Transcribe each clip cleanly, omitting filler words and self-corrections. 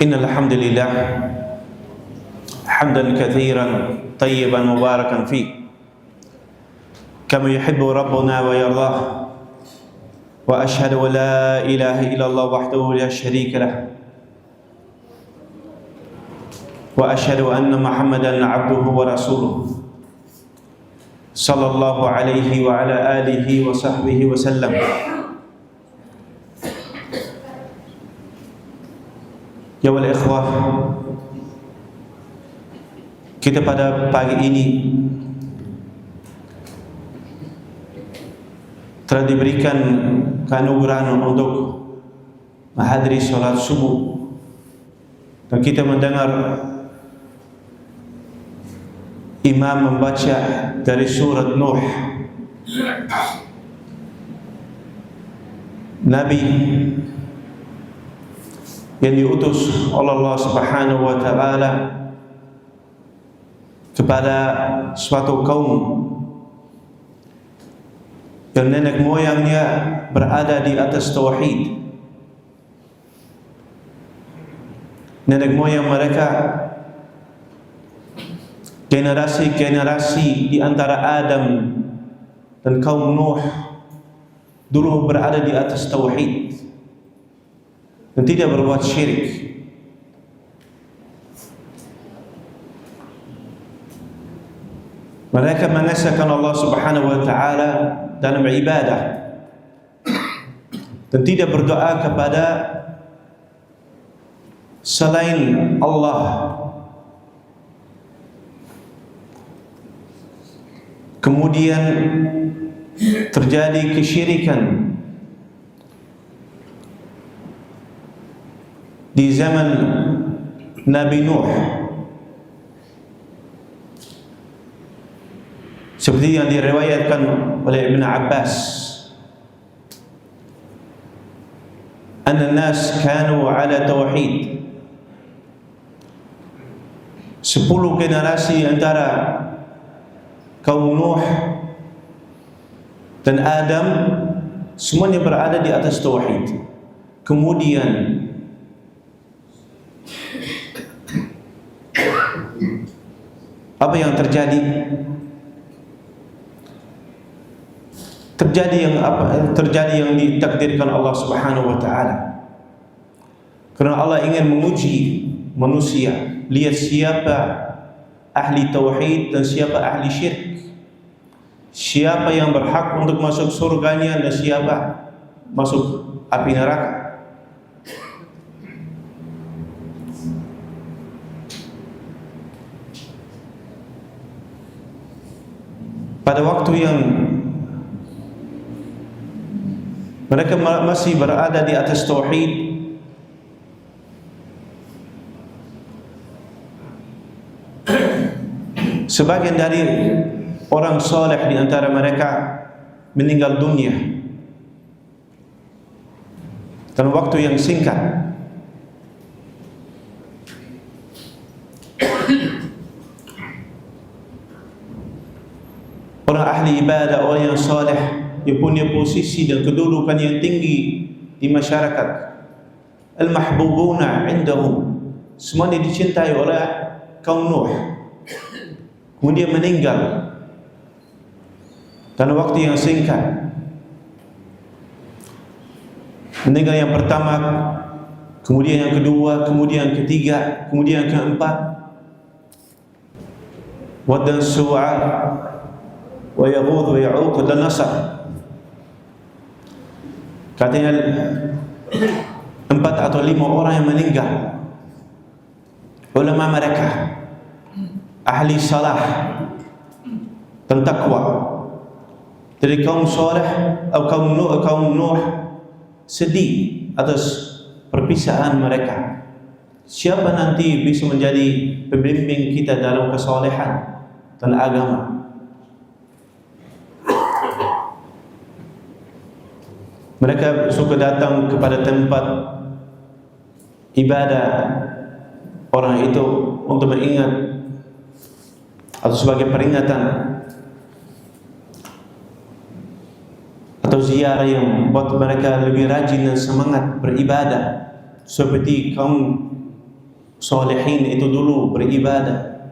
إن الحمد لله حمدا كثيرا طيبا مباركا فيه كما يحب ربنا ويرضاه وأشهد أن لا إله إلا الله وحده لا شريك له وأشهد أن محمدا عبده ورسوله صلى الله عليه وعلى آله وصحبه وسلم. Ya wal ikhwah, kita pada pagi ini telah diberikan keanugerahan untuk menghadiri salat subuh, dan kita mendengar imam membaca dari surat Nuh, Nabi yang diutus oleh Allah Subhanahu wa taala kepada suatu kaum yang nenek moyangnya berada di atas tauhid. Nenek moyang mereka, generasi-generasi di antara Adam dan kaum Nuh dulu berada di atas tauhid dan tidak berbuat syirik. Mereka mengesahkan Allah Subhanahu wa taala dalam ibadah dan tidak berdoa kepada selain Allah. Kemudian terjadi kesyirikan di zaman Nabi Nuh, seperti yang diriwayatkan oleh Ibn Abbas, anna nas kanu ala tauhid. 10 generasi antara kaum Nuh dan Adam semuanya berada di atas tauhid. Kemudian apa yang terjadi? Terjadi yang ditakdirkan Allah Subhanahu wa taala. Karena Allah ingin menguji manusia, lihat siapa ahli tauhid dan siapa ahli syirik. Siapa yang berhak untuk masuk surganya dan siapa masuk api neraka. Pada waktu yang mereka masih berada di atas tauhid, sebagian dari orang soleh di antara mereka meninggal dunia dalam waktu yang singkat. Orang ahli ibadah, orang yang saleh, yang punya posisi dan kedudukan yang tinggi di masyarakat, al-mahbubuna indahum, semuanya dicintai oleh kaum Nuh, kemudian meninggal dalam waktu yang singkat. Meninggal yang pertama, kemudian yang kedua, kemudian yang ketiga, kemudian yang keempat. Wad dan Su'a wa Yaghud wa Ya'uq dan Nasr. Katanya 4 atau 5 orang yang meninggal. Ulama mereka ahli salah dan takwa dari kaum saleh atau kaum Nuh sedih atas perpisahan mereka. Siapa nanti bisa menjadi pembimbing kita dalam kesalehan dan agama? Mereka suka datang kepada tempat ibadah orang itu untuk mengingat atau sebagai peringatan atau ziarah yang membuat mereka lebih rajin dan semangat beribadah, seperti kaum solehin itu dulu beribadah,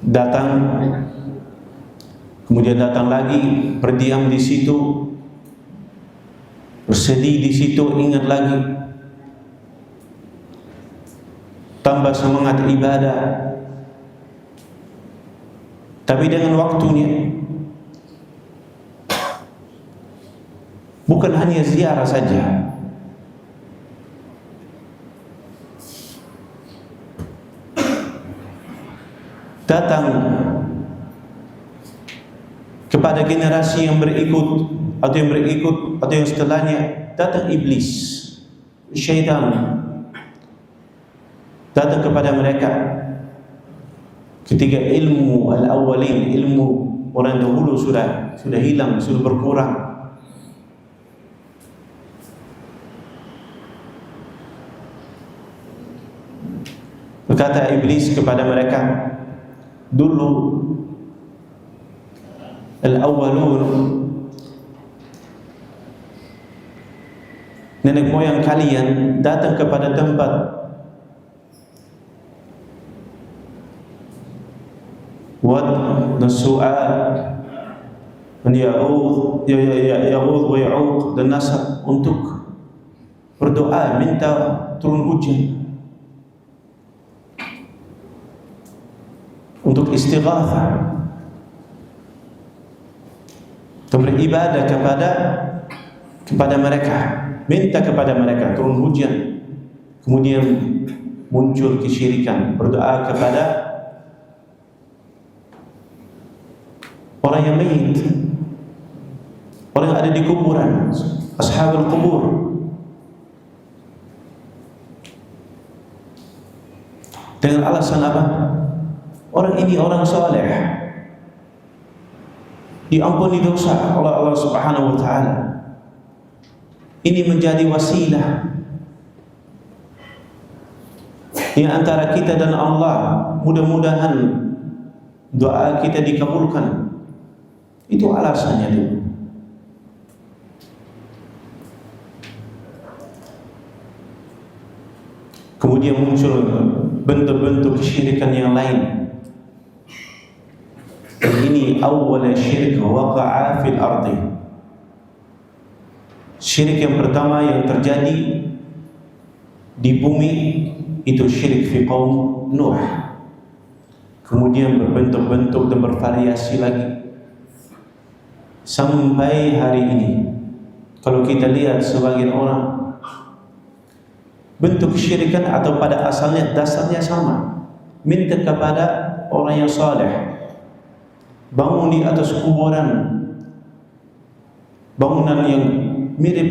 datang, kemudian datang lagi, berdiam di situ, bersedih di situ, ingat lagi, tambah semangat ibadah. Tapi dengan waktunya, bukan hanya ziarah saja, datang kepada generasi yang berikut atau yang setelahnya, datang iblis, syaitan, datang kepada mereka ketika ilmu al-awwalin, ilmu orang dahulu sudah hilang, sudah berkurang. Berkata iblis kepada mereka, dulu al-awwalun, nenek moyang kalian datang kepada tempat wad dan su'ad dan ya'ud wa ya'uq dan nasab untuk berdoa minta turun hujan, untuk istighatsah, untuk beribadah kepada mereka, minta kepada mereka turun hujan. Kemudian muncul kesyirikan, berdoa kepada orang yang mayit, orang yang ada di kuburan, ashabul kubur. Dengan alasan apa? Orang ini orang saleh, diampuni dosa oleh Allah Subhanahu wa taala. Ini menjadi wasilah di antara kita dan Allah. Mudah-mudahan doa kita dikabulkan. Itu alasannya dulu. Kemudian muncul bentuk-bentuk kesyirikan yang lain. Ini awal syirik waqa'a fil ardi. Syirik yang pertama yang terjadi di bumi itu syirik fi qaum Nuh. Kemudian berbentuk-bentuk dan bervariasi lagi sampai hari ini. Kalau kita lihat sebagian orang, bentuk kesyirikan atau pada asalnya dasarnya sama, minta kepada orang yang saleh, bangun di atas kuburan, bangunan yang mirip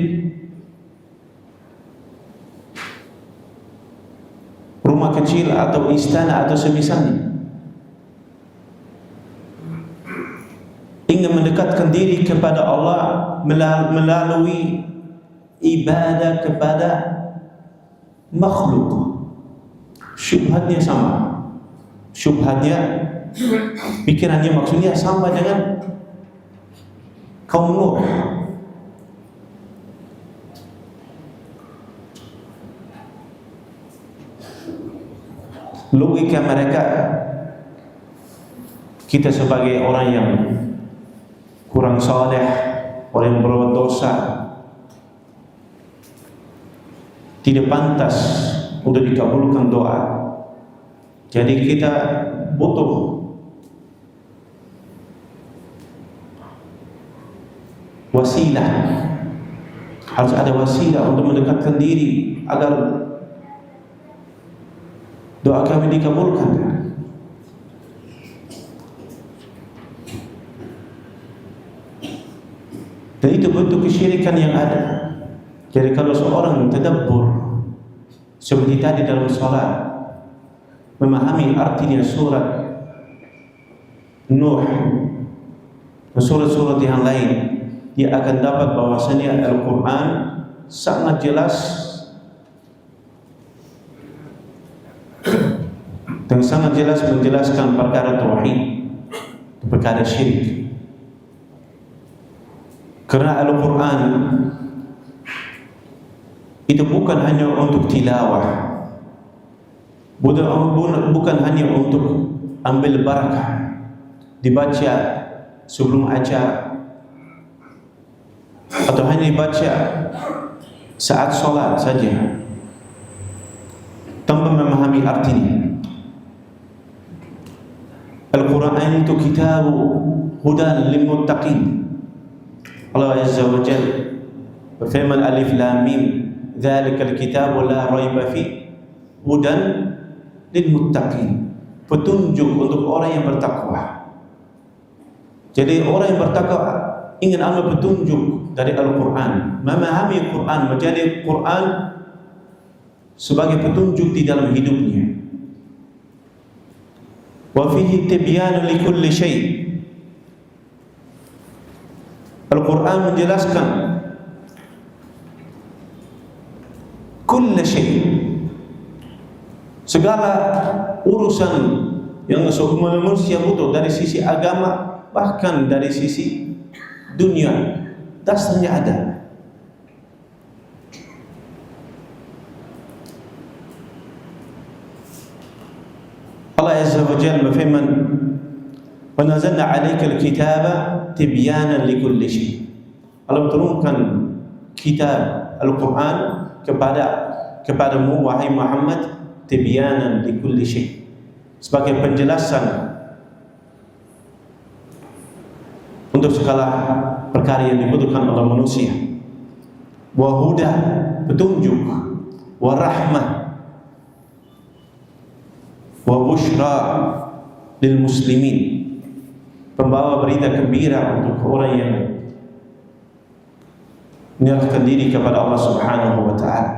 rumah kecil atau istana atau semisalnya, ingin mendekatkan diri kepada Allah melalui ibadah kepada makhluk. Syubhatnya sama, syubhatnya, pikirannya maksudnya sama dengan kaum Nuh. Logika mereka, kita sebagai orang yang kurang saleh, orang yang berbuat dosa, tidak pantas untuk dikabulkan doa. Jadi kita butuh wasilah, harus ada wasilah untuk mendekatkan diri agar doa kami dikabulkan. Dan itu bentuk kesyirikan yang ada. Jadi kalau seorang tadabbur seperti tadi dalam salat, memahami artinya surat Nuh dan surat-surat yang lain, dia akan dapat bahwasanya Al-Quran sangat jelas dan sangat jelas menjelaskan perkara tauhid, perkara syirik. Karena Al-Quran itu bukan hanya untuk tilawah, bukan hanya untuk ambil barakah, dibaca sebelum acara, atau hanya dibaca saat solat saja tanpa memahami artinya. Al-Quran itu kitab hudan lil muttaqin. Allah Azza wa Jalla berfirman, Alif Lam Mim, dzalikal kitabu la raiba fi hudan lil muttaqin. Petunjuk untuk orang yang bertakwa. Jadi orang yang bertakwa ingin ambil petunjuk dari Al-Quran, memahami Quran, menjadi Quran sebagai petunjuk di dalam hidupnya. Wa fihi tibyanu likulli syai'. Al-Quran menjelaskan kulli syai', segala urusan yang semua manusia butuh dari sisi agama, bahkan dari sisi dunia, dasarnya ada. Allah Azza wa Jalla berfirman, "Wa nazzalna 'alaikal kitaba tibyanan likulli syai'." Allah turunkan kitab Al-Quran kepadamu wahai Muhammad, tibyanan likulli syai', sebagai penjelasan untuk segala perkara yang dibutuhkan oleh manusia. Wa huda, petunjuk, wa rahmah, wa bushra lil muslimin, pembawa berita gembira untuk orang yang menyerahkan diri kepada Allah Subhanahu wa ta'ala.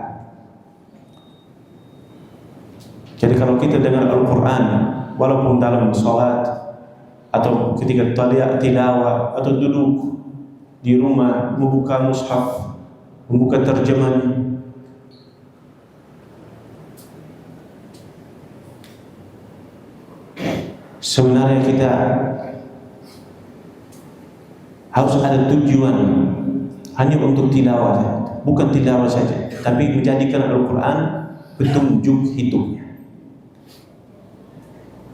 Jadi kalau kita dengar Al-Quran, walaupun dalam salat atau ketika tilawah atau duduk di rumah, membuka mushaf, membuka terjemahan, sebenarnya kita harus ada tujuan, hanya untuk tilawah, bukan tilawah saja, tapi menjadikan Al-Quran petunjuk hidupnya.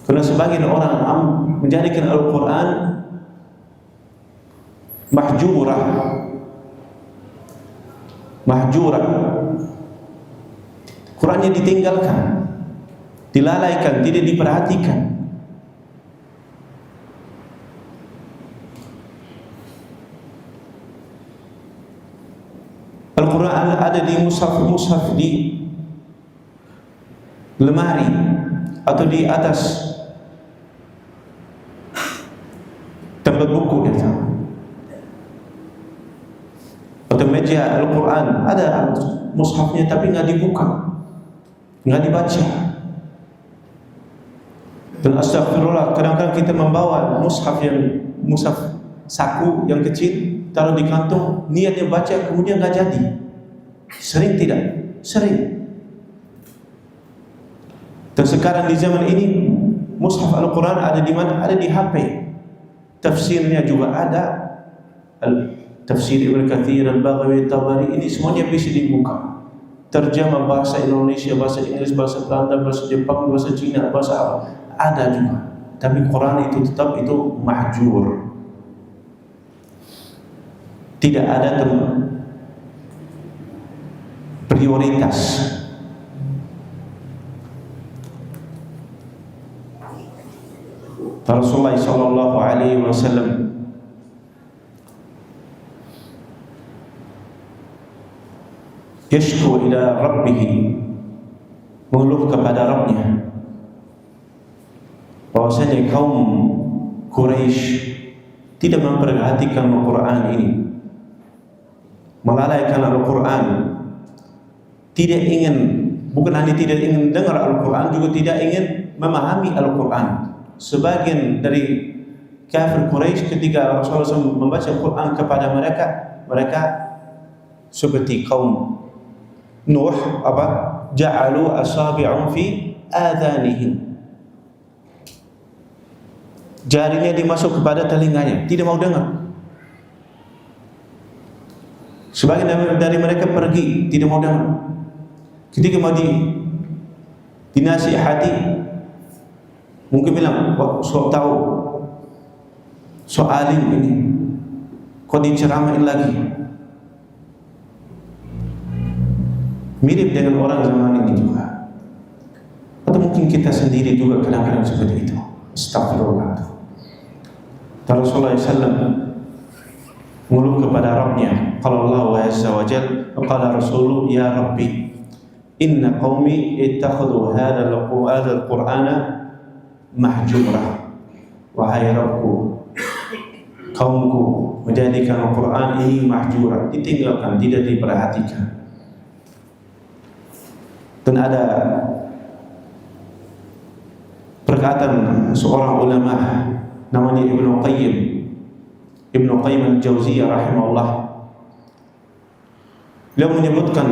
Karena sebagian orang menjadikan Al-Quran mahjurah, Qurannya ditinggalkan, dilalaikan, tidak diperhatikan. Al-Quran ada di mushaf di lemari atau di atas tempat buku atau meja. Al-Quran ada mushafnya tapi nggak dibuka, nggak dibaca. Dan astagfirullah, kadang-kadang kita membawa mushaf saku yang kecil, taruh di kantong, niatnya baca, kemudian nggak jadi. Sering tidak? Sering. Dan sekarang di zaman ini mushaf Al-Quran ada di mana? Ada di HP. Tafsirnya juga ada. Tafsir Ibnu Katsir, Al-Baghawi, Tabari, ini semuanya bisa dibuka. Terjemah bahasa Indonesia, bahasa Inggris, bahasa Belanda, bahasa Jepang, bahasa Cina, bahasa Arab, ada juga. Tapi Quran itu tetap itu mahjur. Tidak ada prioritas. Rasulullah sallallahu alaihi wasallam yashku ila rabbih, mengeluh kepada Rabbnya bahwasanya kaum Quraisy tidak memperhatikan Al-Quran ini, melalaikan Al-Quran, tidak ingin, bukan hanya tidak ingin dengar Al-Quran, juga tidak ingin memahami Al-Quran. Sebagian dari kafir Quraisy ketika Rasulullah SAW membaca Al-Quran kepada mereka seperti kaum Nuh, ja'alu asabi'ahum fi adhanihim, jarinya dimasuk kepada telinganya, tidak mau dengar. Sebagian dari mereka pergi, tidak mau dengar. Ketika mau dinasihati, mungkin bilang, so tahu, so alim ini, kok diceramain lagi. Mirip dengan orang zaman ini juga. Atau mungkin kita sendiri juga kadang-kadang seperti itu. Astagfirullah. Rasulullah SAW mengeluh kepada Rabbnya. Qala Allah Azza wa Jalla, qala Rasulullah, ya Rabbi, inna qaumi ittakhadhu hadzal Qur'ana mahjura. Wahai Rabbku, kaumku menjadikan Al-Quran ini mahjura, ditinggalkan, tidak diperhatikan. Dan ada perkataan seorang ulama namanya Ibnu Qayyim al-Jauziyah rahimahullah. Beliau menyebutkan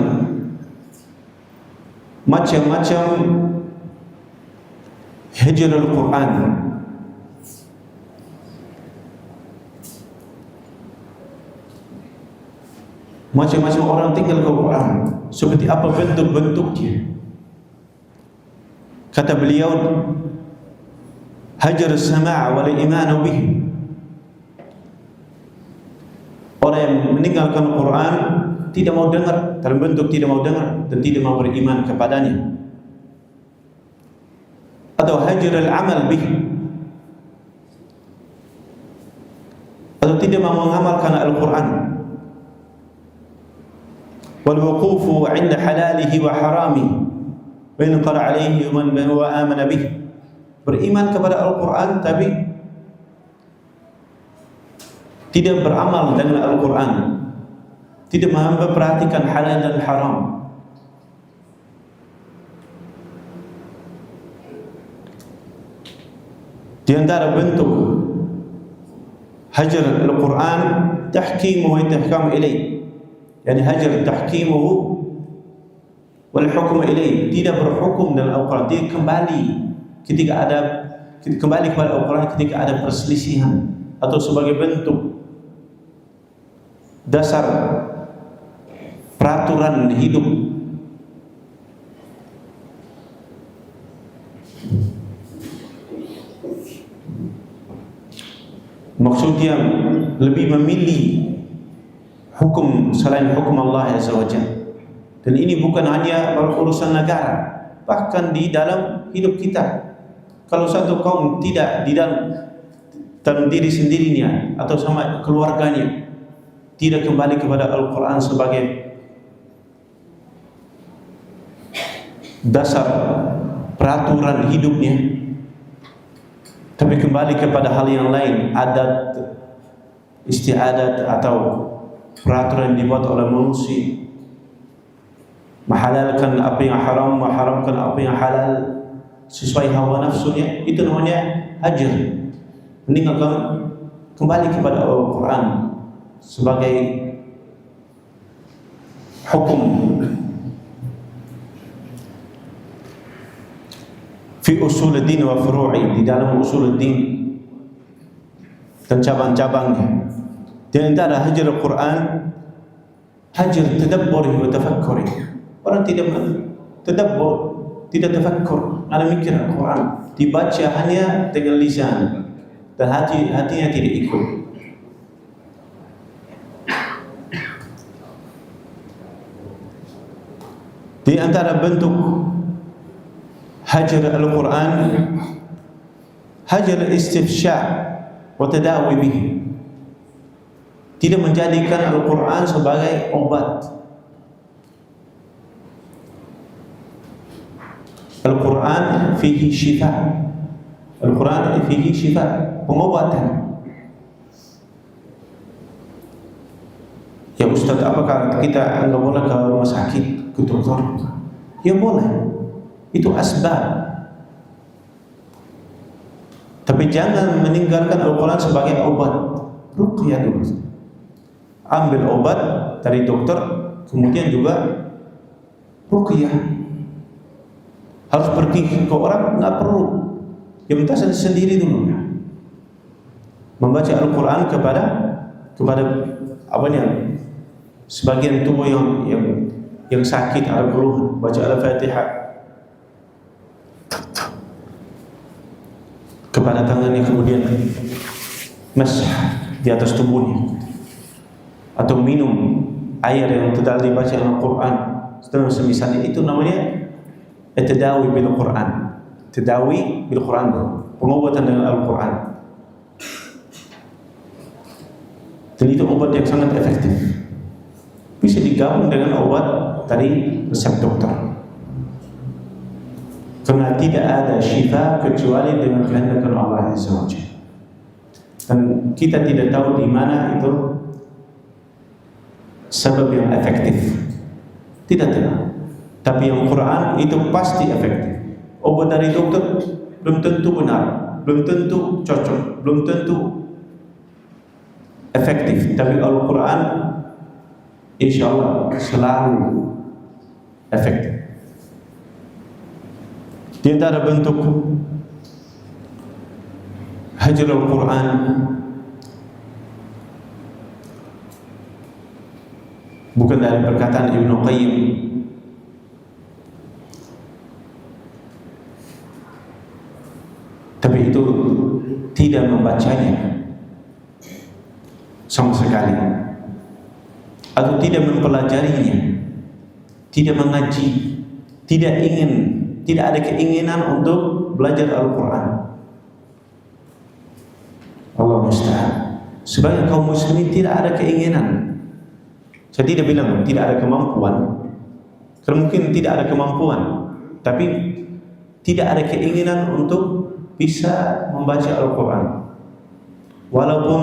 macam-macam hijr al-Quran. Macam-macam orang tinggal ke Quran, seperti apa bentuk-bentuknya. Kata beliau, hajar as-sama' wal iman bih. Orang yang meninggalkan Quran, tidak mau dengar, dalam bentuk tidak mau dengar dan tidak mau beriman kepadanya. Atau hajar al-amal bih, atau tidak mau mengamalkan Al-Quran. Wal wuqufu 'inda halalihi wa haramihi wa in qara 'alaihi man wa amana bih. Beriman kepada Al-Quran tapi tidak beramal dengan Al-Quran, tidak memperhatikan halal dan haram. Di antara bentuk hajar Al-Quran tahkimuhu wa tahkam ilaih, yani hajar tahkimuhu wal hukm ilaih, tidak berhukum dengan Al-Quran, dia kembali kepada Al-Quran ketika ada perselisihan atau sebagai bentuk dasar peraturan hidup. Maksudnya lebih memilih hukum selain hukum Allah Azza wa Jalla. Dan ini bukan hanya urusan negara, bahkan di dalam hidup kita. Kalau satu kaum tidak di dalam diri sendirinya atau sama keluarganya tidak kembali kepada Al-Quran sebagai dasar peraturan hidupnya, tapi kembali kepada hal yang lain, adat, istiadat atau peraturan yang dibuat oleh manusia, menghalalkan apa yang haram, mengharamkan apa yang halal sesuai hawa nafsunya, itu namanya hajar. Meninggalkan, kembali kepada Al-Quran sebagai hukum. Fi usuluddin wa furu'i, di dalam usuluddin dan cabang-cabangnya. Di antara hajar Al-Quran, hajar tadabburi wa tafakkuri. Orang tidak tadabbur, tidak tafakkur, ada mikir Al-Quran, dibaca hanya dengan lisan dan hatinya tidak ikut. Di antara bentuk hajar Al-Quran, hajar istifsha' wa tadawi bih, tidak menjadikan Al-Quran sebagai obat. Al-Quran fihi syifa, Al-Quran fihi syifa, pengobatan. Ya Ustaz, apakah kita enggak boleh ke rumah sakit, ke dokter? Ya boleh, itu asbab. Tapi jangan meninggalkan Al-Quran sebagai obat. Ruqyah dulu, ambil obat dari dokter, kemudian juga ruqyah. Harus pergi ke orang, nggak perlu. Yang penting sendiri dulu. Membaca Al-Quran kepada apa nih? sebagian tubuh yang sakit ada keluhan, baca Al-Fatihah. Kepala tangannya kemudian masah di atas tubuhnya, atau minum air yang telah dibaca Al-Quran dan semisalnya. Itu namanya tadawi bil Quran. Tadawi bil Quran, pengobatan dengan Al-Quran. Dan itu obat yang sangat efektif. Bisa digabung dengan obat dari resep dokter. Karena tidak ada syifa kecuali dengan kehendak Allah Azza wa Jalla. Dan kita tidak tahu di mana itu sebab yang efektif. Tidak tahu. Tapi yang Quran itu pasti efektif. Obat dari dokter belum tentu benar, belum tentu cocok, belum tentu efektif. Tapi Al-Quran insya Allah selalu efektif. Di antara bentuk hajar Al-Quran bukan dari perkataan Ibnu Qayyim, tapi itu tidak membacanya sama sekali, atau tidak mempelajarinya, tidak mengaji, tidak ada keinginan untuk belajar Al-Quran. Allah musta'an. Sebagai kaum muslimin tidak ada keinginan. Saya tidak bilang tidak ada kemampuan, karena mungkin tidak ada kemampuan, tapi tidak ada keinginan untuk bisa membaca Al-Quran, walaupun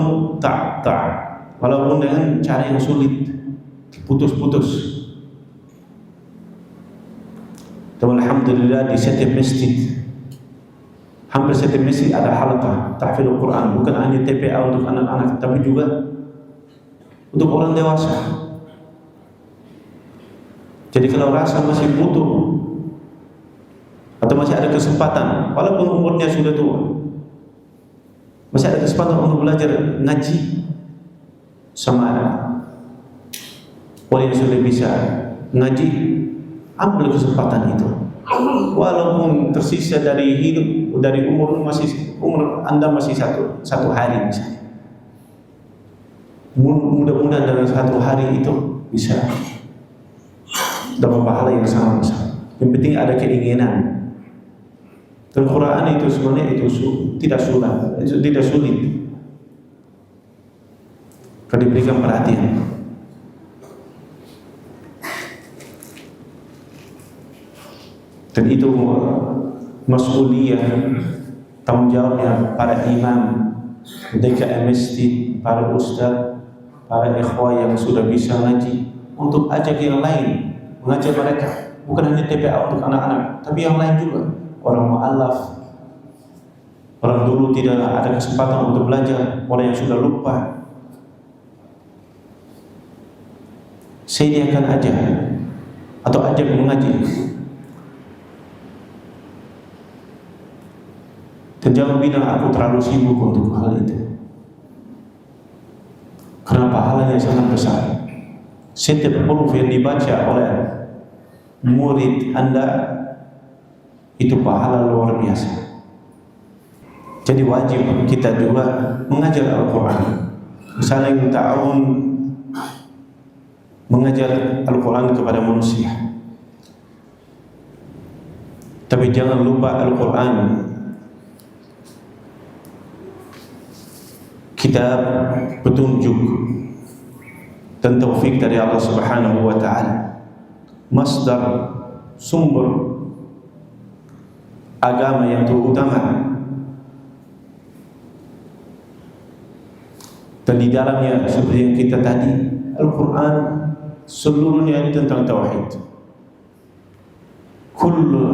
walaupun dengan cara yang sulit, putus-putus. Dan alhamdulillah di setiap masjid, hampir setiap masjid ada halaqah tahfidz Quran, bukan hanya TPA untuk anak-anak, tapi juga untuk orang dewasa. Jadi kalau rasa masih butuh atau masih ada kesempatan, walaupun umurnya sudah tua, masih ada kesempatan untuk belajar ngaji sama orang yang sudah bisa ngaji, ambil kesempatan itu. Walaupun tersisa dari hidup, dari umur Anda masih satu hari misalnya. Mudah-mudahan dalam satu hari itu bisa dapat pahala yang sangat besar. Yang penting ada keinginan. Dan Quran itu sebenarnya itu tidak sulit. Kalau diberikan perhatian. Dan itu mas'uliyah, tanggung jawabnya para imam, ketika masjid, para ustaz, para ikhwah yang sudah bisa ngaji, untuk ajak yang lain, mengajar mereka. Bukan hanya TPA untuk anak-anak, tapi yang lain juga. Orang mu'allaf, orang dulu tidak ada kesempatan untuk belajar, orang yang sudah lupa, sediakan aja atau ajak mengaji. Dan jangan bilang aku terlalu sibuk untuk hal itu, karena pahalanya sangat besar. Setiap huruf yang dibaca oleh murid Anda itu pahala luar biasa. Jadi wajib kita juga mengajar Al-Quran. Saling ta'awun mengajar Al-Quran kepada manusia. Tapi jangan lupa Al-Quran kitab petunjuk dan taufik dari Allah Subhanahu wa ta'ala, masdar, sumber agama yang terutama. Dan di dalamnya seperti yang kita tadi, Al-Quran seluruhnya tentang tauhid. Kullu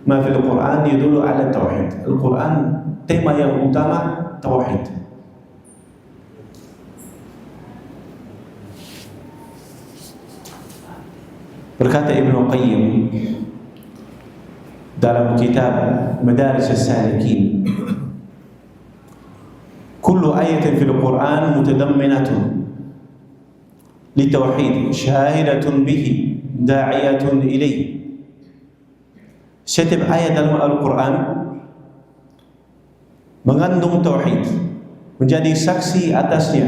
ma fil Quran yadullu ala tauhid. Al-Quran tema yang utama tauhid. Berkata Ibnu Qayyim dalam kitab Madaris As-Salikin, kullu ayatin fil Quran mutadamminatun litauhid syahidatun bihi da'iyatun ilaih. Setiap ayat dalam Al-Quran mengandung tauhid, menjadi saksi atasnya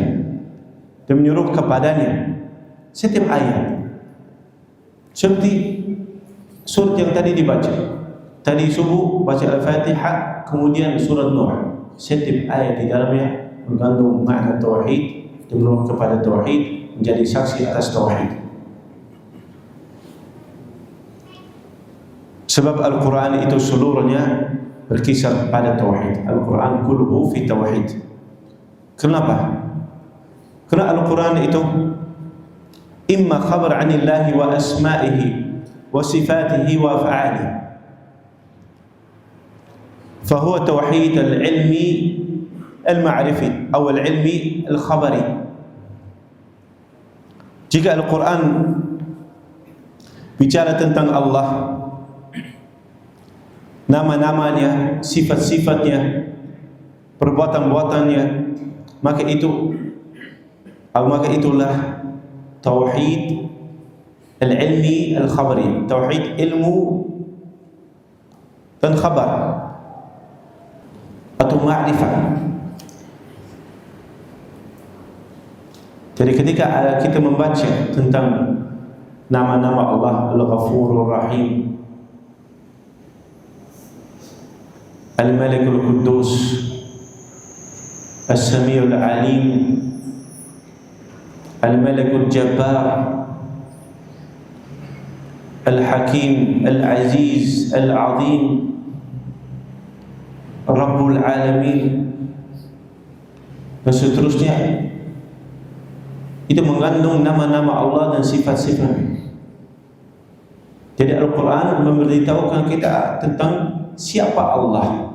dan menyuruh kepadanya. Setiap ayat seperti surat yang tadi dibaca tadi subuh, baca Al-Fatihah, kemudian surat Nuh. Setiap ayat di dalamnya mengandung makna tauhid dan menyuruh kepada tauhid, menjadi saksi atas tauhid. Sebab Al-Quran itu seluruhnya berkisar pada tauhid. Al-Quran kulluhu fi tauhid. Kenapa? Karena Al-Quran itu imma khabar anillahi wa asma'ihi wa sifatihi wa af'alihi. Fahuwa tauhid al-ilmi al-ma'rifi atau al-ilmi al-khabari. Jika Al-Quran bicara tentang Allah, nama-namanya, sifat-sifatnya, perbuatan-buatannya, maka itulah tauhid al-ilmi al-khabari, tauhid ilmu dan khabar atau ma'rifah. Jadi ketika kita membaca tentang nama-nama Allah Al-Ghafurur Rahim, Al-Malikul Quddus, As-Sami'ul Alim, Al-Malikul Jabbar, Al-Hakim, Al-Aziz, Al-Azim, Rabbul Alamin, dan seterusnya, itu mengandung nama-nama Allah dan sifat-sifatnya. Jadi Al-Quran memberitahukan kita tentang siapa Allah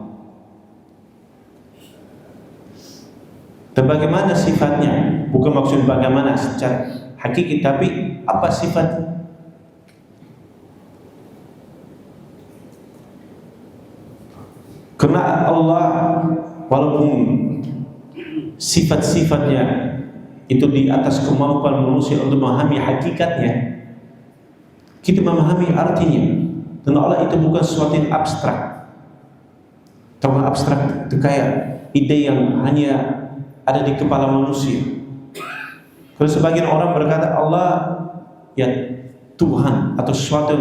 dan bagaimana sifatnya. Bukan maksud bagaimana secara hakiki, tapi apa sifatnya. Karena Allah walaupun sifat-sifatnya itu di atas kemampuan manusia untuk memahami hakikatnya, kita memahami artinya. Dan Allah itu bukan sesuatu yang abstrak. Tahu abstrak itu kayak ide yang hanya ada di kepala manusia. Kalau sebagian orang berkata Allah ya Tuhan atau suatu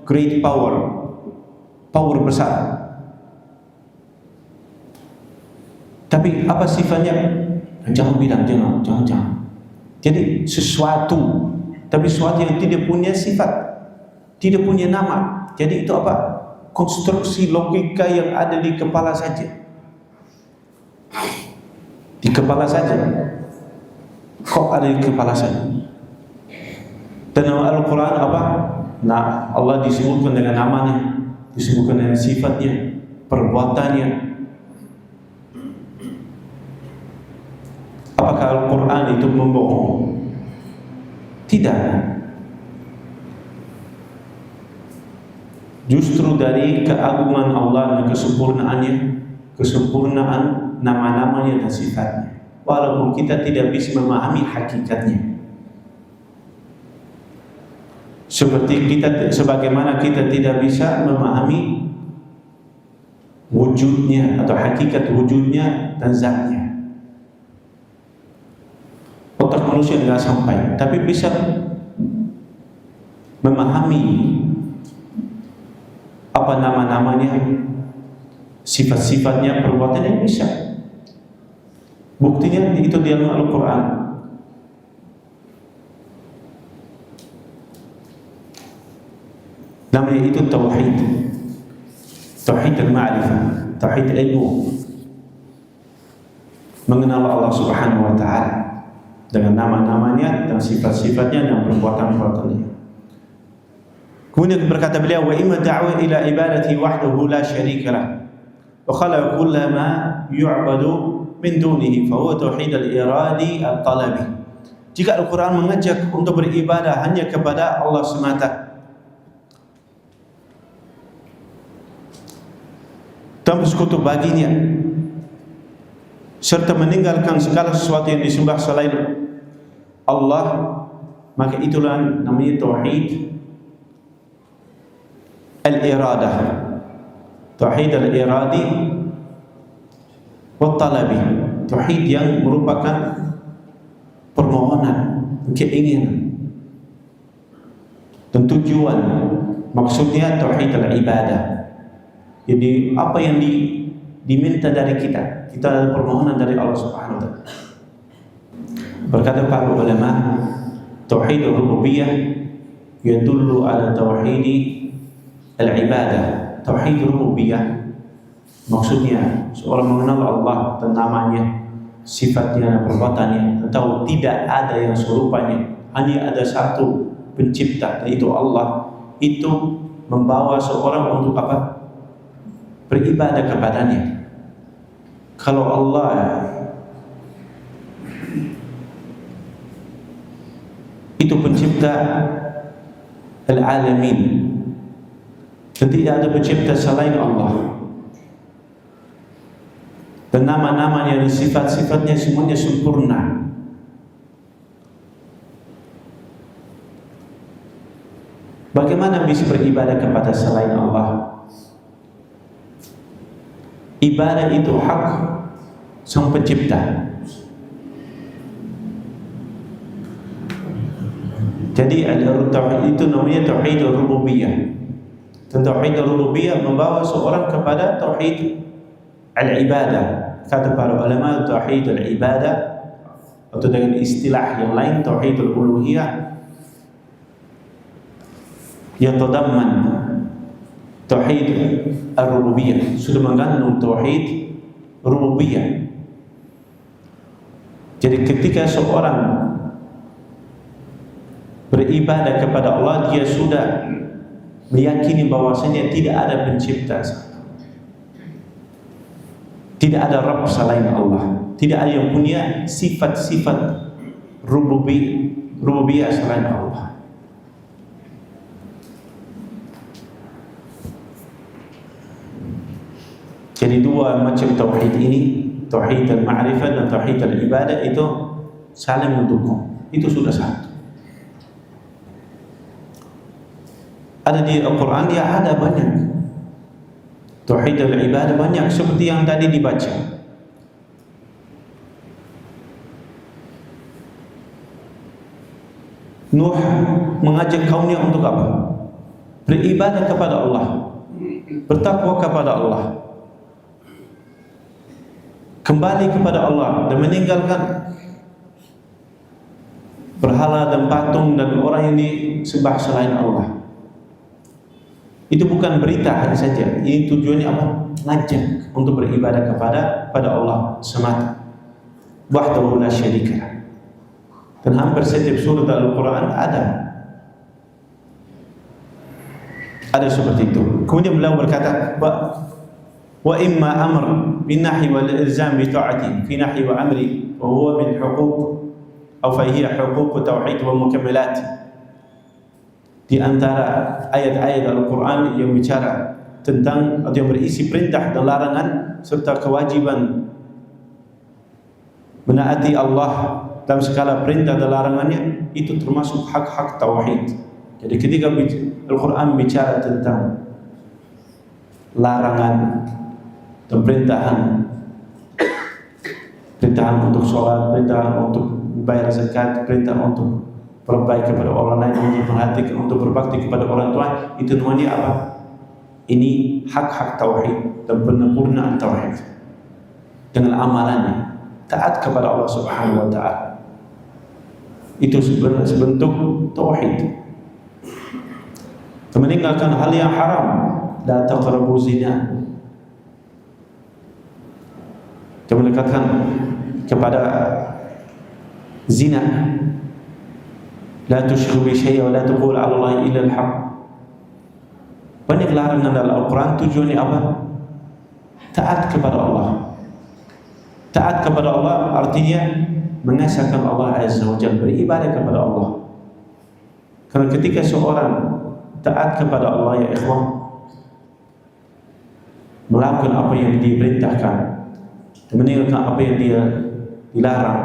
great power besar. Tapi apa sifatnya? Jangan bilang jangan. Jadi sesuatu, tapi sesuatu yang tidak punya sifat, tidak punya nama. Jadi itu apa? Konstruksi logika yang ada di kepala saja. Di kepala saja. Kok ada di kepala saja? Dan Al-Quran apa? Nah, Allah disebutkan dengan namanya, disebutkan dengan sifatnya, perbuatannya. Apakah Al-Quran itu membohong? Tidak. Justru dari keagungan Allah dan kesempurnaannya, kesempurnaan nama-namanya dan sifatnya, walaupun kita tidak bisa memahami hakikatnya. Sebagaimana kita tidak bisa memahami wujudnya atau hakikat wujudnya dan zatnya. Otak manusia tidak sampai, tapi bisa memahami apa nama-namanya, sifat-sifatnya, perbuatannya, bisa. Buktinya itu di dalam Al-Quran. Namanya itu tauhid, tauhid al-ma'rifah, tauhid ilmu, mengenal Allah Subhanahu wa ta'ala dengan nama-namanya dan sifat-sifatnya dan perbuatan-perbuatannya. Kemudian berkata beliau, wa imma da'wa ila ibadati wahdahu la syarika lah wa khalaqa kulla ma yu'badu min dunihi fa huwa tauhid al-iradi al-talabi. Jika Al-Quran mengajak untuk beribadah hanya kepada Allah semata tanpa sekutu baginya, serta meninggalkan segala sesuatu yang disembah selain Allah, maka itulah namanya tauhid al-iradah. Tauhid al-iradi wa talabi. Tauhid yang merupakan permohonan, keinginan dan tujuan. Maksudnya tauhid al-ibadah. Jadi apa yang diminta dari kita ada permohonan dari Allah Subhanahu wa taala. Berkata para ulama, tauhid rububiyah yadullu ala tauhid al-ibadah. Tauhid rububiyah maksudnya seorang mengenal Allah dan namanya, sifatnya, perbuatannya, tahu tidak ada yang serupanya, hanya ada satu pencipta, yaitu Allah. Itu membawa seorang untuk apa? Beribadah kepadanya. Kalau Allah itu pencipta al-alamin dan tidak ada pencipta selain Allah, dan nama-namanya dan sifat-sifatnya semuanya sempurna, bagaimana bisa beribadah kepada selain Allah? Ibadah itu hak sang pencipta. Jadi tauhid itu namanya tauhid rububiyah. Dan tauhid rububiyah membawa seorang kepada tauhid al-ibadah. Kata para ulama, tauhid al-ibadah atau dengan istilah yang lain tauhid al-uluhiyah yatadamman tauhid ar-rububiyah, sudah mengandung tauhid rububiyah. Jadi ketika seorang beribadah kepada Allah, dia sudah meyakini bahwasanya tidak ada pencipta, tidak ada Rabb selain Allah, tidak ada yang punya sifat-sifat rububiyah selain Allah. Jadi dua macam tauhid ini, tauhid al-ma'rifah dan tauhid al-ibadah, itu saling mendukung. Itu sudah satu. Ada di Al-Quran, ya ada banyak. Tauhid al-ibadah banyak seperti yang tadi dibaca. Nuh mengajak kaumnya untuk apa? Beribadah kepada Allah, bertakwa kepada Allah, kembali kepada Allah, dan meninggalkan berhala dan patung dan orang yang disembah selain Allah. Itu bukan berita hanya saja. Ini tujuannya apa? Ngajak untuk beribadah kepada Allah semata. Wahdahu la syarika lah. Dan hampir setiap surat Al-Quran ada seperti itu. Kemudian beliau berkata, wa imma amr bin nahi wal ilzam bi ta'ati fi nahi wa amri wa huwa min huquq atau fa hiya huquq tauhid wa mukammalat. Di antara ayat-ayat Al-Quran yang bicara tentang atau yang berisi perintah dan larangan serta kewajiban menaati Allah dalam segala perintah dan larangannya, itu termasuk hak-hak tauhid. Jadi ketika Al-Quran bicara tentang larangan dan perintahan untuk sholat, perintahan untuk bayar zakat, perintah untuk berbaik kepada orang lain, untuk perhatikan, untuk berbakti kepada orang tua, itu namanya apa? Ini hak-hak tauhid dan penyempurnaan tauhid dengan amalannya, taat kepada Allah Subhanahu wa taala. Itu sebenarnya sebentuk tauhid. Meninggalkan hal yang haram, la taqrabu zina, jangan mendekatkan kepada zina. La tusyriku bi syai'in wa la taqul 'ala Allahi illa al-haq. Banyak larangan dalam Al-Quran, tujuannya apa? Taat kepada Allah. Taat kepada Allah artinya mengesahkan Allah Azza wa Jalla, beribadah kepada Allah. Karena ketika seorang taat kepada Allah, ya ikhwan, melakukan apa yang diperintahkan dan meninggalkan apa yang dia dilarang,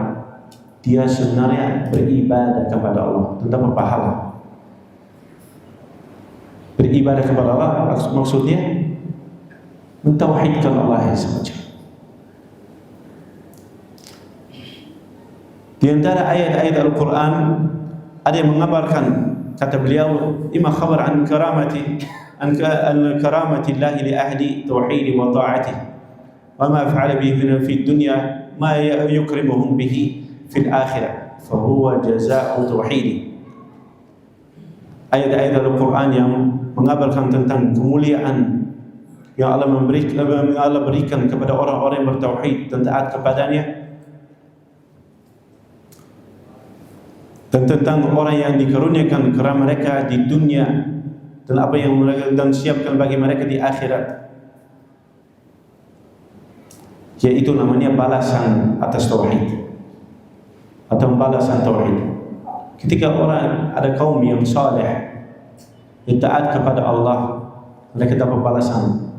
dia sebenarnya beribadah kepada Allah, tentang pahala. Beribadah kepada Allah maksudnya mentauhidkan Allah Azza wa Jalla. Di antara ayat-ayat Al-Quran ada yang mengabarkan, kata beliau, ima khabar an karamati Allah li ahli tauhid wa ta'ati wa ma fa'ala bihi fi dunya ma yukrimuhum bihi fil akhirah fa huwa jazaa'u tauhid. Ayat-ayat Al-Quran yang mengabarkan tentang kemuliaan yang Allah berikan kepada orang-orang yang bertauhid dan taat kepadanya, dan tentang orang yang dikaruniakan kepada mereka di dunia dan apa yang mereka dan siapkan bagi mereka di akhirat, yaitu namanya balasan atas tauhid atau balasan tauhid. Ketika orang, ada kaum yang saleh, yang taat kepada Allah, mereka dapat balasan,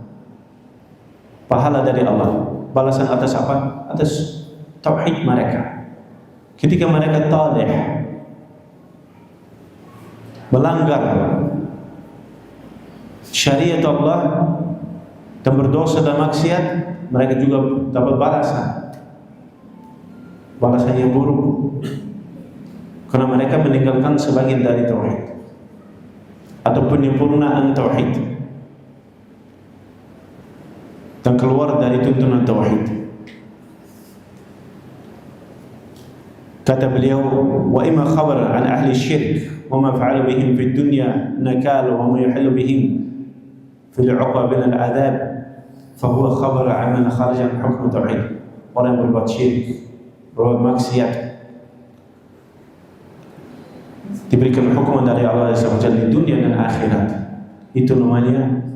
pahala dari Allah. Balasan atas apa? Atas tauhid mereka. Ketika mereka taleh, melanggar syariat Allah dan berdosa dan maksiat, mereka juga dapat balasan yang buruk, karena mereka meninggalkan sebagian dari tauhid atau penyempurnaan tauhid dan keluar dari tuntunan tauhid. Kata beliau, wa imma khabar an ahli syirk wa ma fa'ala bihim fid dunya nakal wa ma yuhallu bihim fil 'uqba min al-'adab fa huwa khabar 'an man kharaja an hukm tauhid. Orang yang berbuat syirik, berbuat maksiat, diberikan hukuman dari Allah Azza wa Jalla di dunia dan akhirat. Itu namanya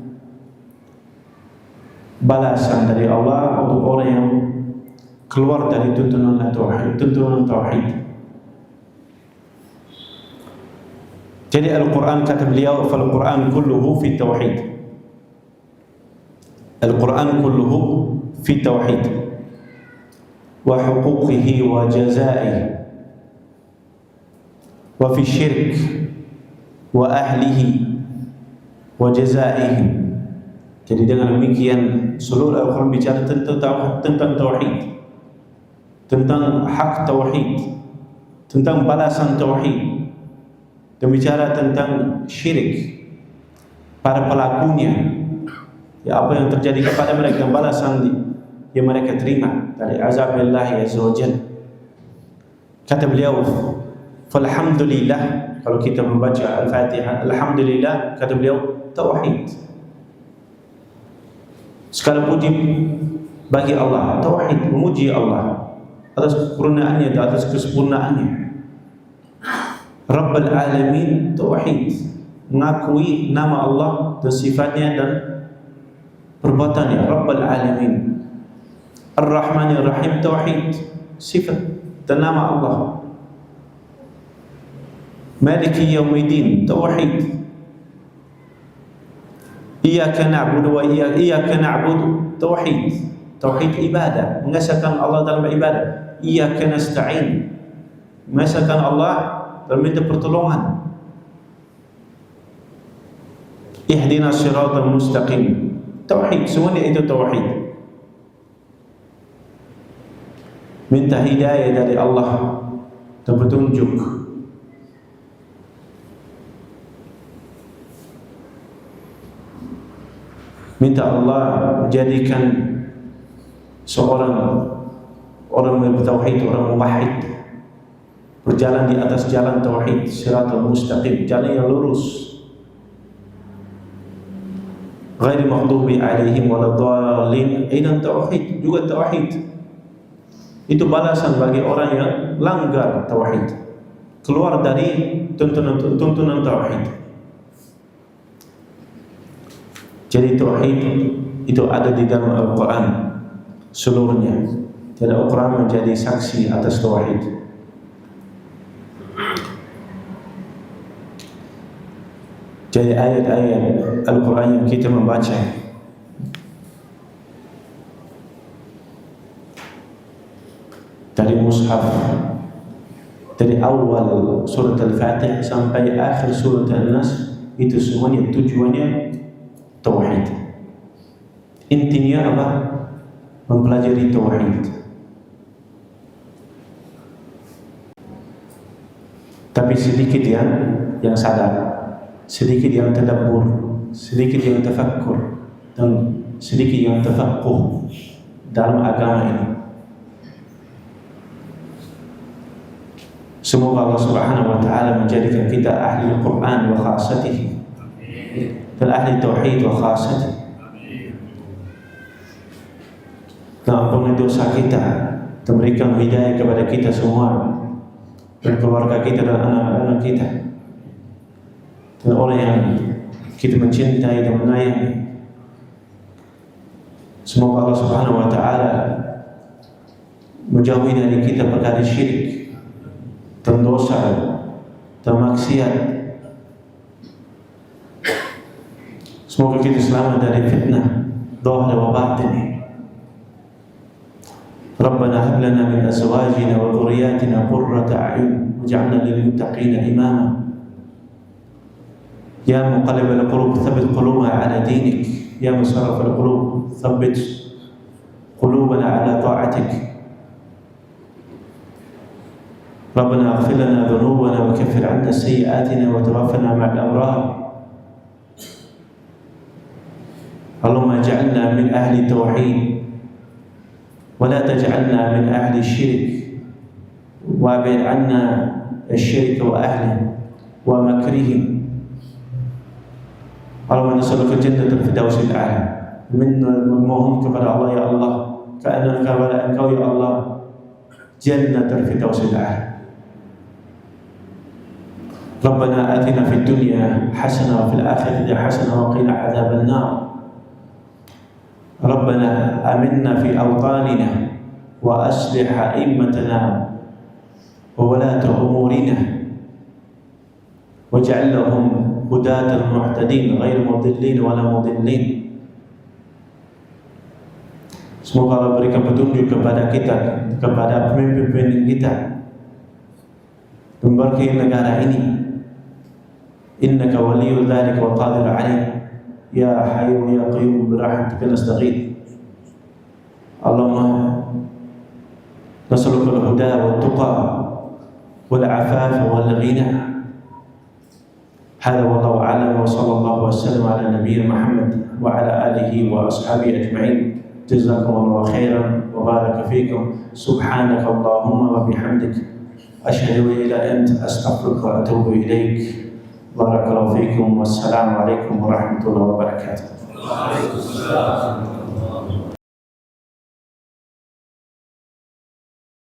balasan dari Allah untuk orang yang keluar dari tuntunan tauhid. Jadi Al-Quran, kata beliau, fal-Quran kulluhu fi tauhid. Al-Quran kulluhu fi tauhid wa huquqihi wa jazaihi wa fi syirk wa ahlihi wa jazaihi. Jadi dengan demikian seluruh Al-Quran bicara tentang tauhid, tentang hak tauhid, tentang balasan tauhid, dan bicara tentang syirik, para pelakunya, ya apa yang terjadi kepada mereka dan balasan yang mereka terima dari azab Allah Azza wa Jalla. Kata beliau, falhamdulillah, kalau kita membaca Al-Fatihah, alhamdulillah, kata beliau, tauhid. Segala puji bagi Allah, tauhid, memuji Allah atas kekurniaannya dan atas kesempurnaannya. Rabbul Alamin, tauhid, mengakui nama Allah dan sifatnya dan perbuatannya. Rabbul Alamin. Ar-Rahmanir Rahim, tauhid, sifat dan nama Allah. Maliki Yaumiddin, tauhid. Iyyaka na'budu wa iyyaka na'budu, tauhid. Tauhid ibadah, mengesahkan Allah dalam ibadah. Iyyaka nasta'in, mengesahkan Allah dalam minta pertolongan. Ihdinas siratal mustaqim, tauhid, semuanya itu tauhid. Minta hidayah dari Allah dan petunjuk. Minta Allah menjadikan seorang orang yang bertauhid, orang muwahhid, berjalan di atas jalan tauhid, siratal mustaqim, jalan yang lurus. Ghairi maghdubi alaihim waladhdallin, aidan tauhid, juga tauhid. Itu balasan bagi orang yang langgar tauhid, keluar dari tuntunan tauhid. Jadi tauhid itu ada di dalam Al-Quran seluruhnya, dan Al-Quran menjadi saksi atas tauhid. Jadi ayat-ayat Al-Quran yang kita membaca dari mushaf dari awal surat Al-Fatih sampai akhir surat An-Nas, itu semuanya tujuannya tauhid. Intinya apa? Mempelajari tauhid. Tapi sedikit yang sadar, sedikit yang tadabbur, sedikit yang tafakkur, dan sedikit yang tafaqquh dalam agama ini. Semoga Allah Subhanahu wa taala menjadikan kita ahli Al-Qur'an wa khassatihi, dan ahli tauhid wa khassatihi. Dan ampuni dosa kita, dan berikan hidayah kepada kita semua, dan keluarga kita dan anak-anak kita, dan orang yang kita mencintai dan menyayangi. Semoga Allah Subhanahu wa taala menjauhi dari kita perkara syirik dan dosa dan maksiat. Semoga kita selamat dari fitnah zahir wa batin. ربنا هب لنا من أزواجنا وذرياتنا قرة أعين واجعلنا للمتقين إماما يا مقلب القلوب ثبت قلوبنا على دينك يا مصرف القلوب ثبت قلوبنا على طاعتك ربنا اغفر لنا ذنوبنا وكفر عنا سيئاتنا وتوفنا مع الأبرار اللهم اجعلنا من أهل التوحيد ولا تجعلنا من أهل الشرك وابعد عنا الشرك وأهله ومكرهم اللهم نسألك الجنة الفردوس الأعلى memohon kepada Allah, ya Allah, keadaan kepada Engkau ya Allah, Jannatul Firdausil A'la. Rabbana atina fid dunya hasanah wa fil akhirati hasanah wa qina adzaban nar. Rabbana aminna fi awtanina wa aslih a'immatana wa walata umurina waj'al lahum hudatan muhtadin ghairu mudillin wala mudillin. Semoga Allah berikan petunjuk kepada kita, kepada pemimpin-pemimpin kita, memberkahi negara ini. Innaka waliyyu dzalika wa qadir 'alaih. Ya Hayyu ya Qayyum birahmatika nastaghith. Allahumma nas'aluka al-huda wat tuqa wal 'afafa wal ghina. Hadza wallahu a'lam wa sallallahu wasallam ala nabiyyina Muhammad wa ala alihi wa ashabihi ajma'in. Jazakumullahu khairan wa baraka fikum. Subhanaka Allahumma wa bihamdik asyhadu an la ilaha illa anta astaghfiruka wa atubu ilaik. Barakallahu fikum. Wassalamu alaikum warahmatullahi wabarakatuh.